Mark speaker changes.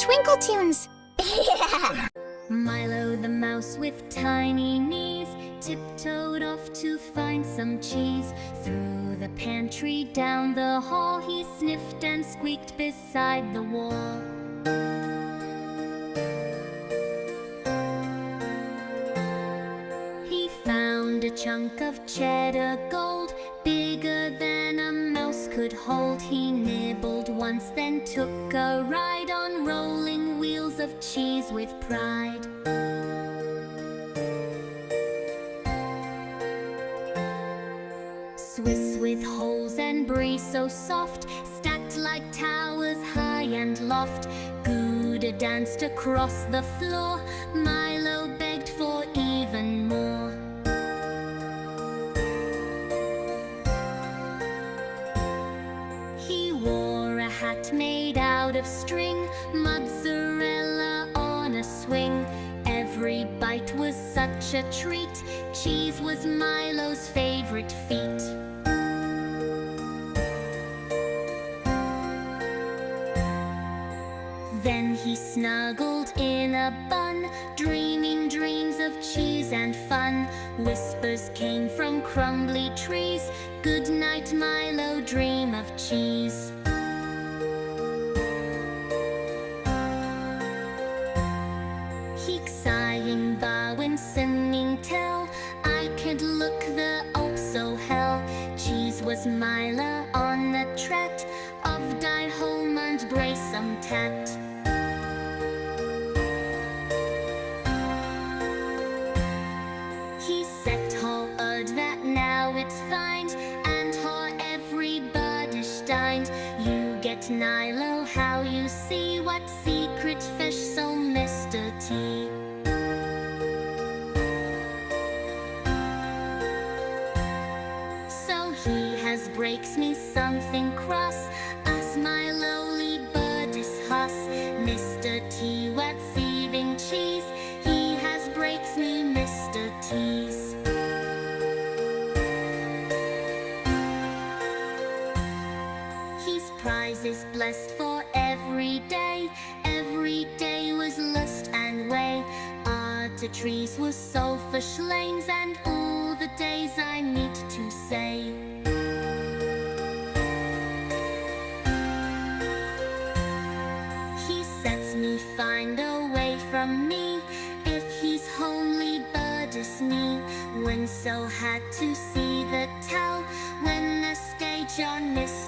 Speaker 1: Twinkle Toons.
Speaker 2: Milo the mouse with tiny knees tiptoed off to find some cheese. Through the pantry, down the hall, he sniffed and squeaked beside the wall. He found a chunk of cheddar gold, bigger than a mouse could hold. He nibbled once, then took a ride on rolling wheels of cheese with pride. Swiss with holes and brie so soft, stacked like towers high and loft. Gouda danced across the floor, Milo begged for even more. He wore a hat made out of string, mozzarella on a swing. Every bite was such a treat, cheese was Milo's favorite feat. Then he snuggled in a bun, dreaming dreams of cheese and fun. Whispers came from crumbly trees, "Good night, Milo, dream of cheese." He sighing, bowing, singing tell, "I could look the Alps so hell." Cheese was Milo on the tract of die home and braesome tat. He set all that now it's find, and how everybody steined. You get Nilo, how you see what secret fish so Mr. T. So he has breaks me something cross, as my lowly buddy's huss. Mr. T, what's even cheese? He has breaks me, Mr. T's. His prize is blessed for every day. Every day was lust and way. The trees were selfish lanes, and all the days I need to say. He sets me find away from me, if he's homely buddies me. When so had to see the tell, when the stage on Miss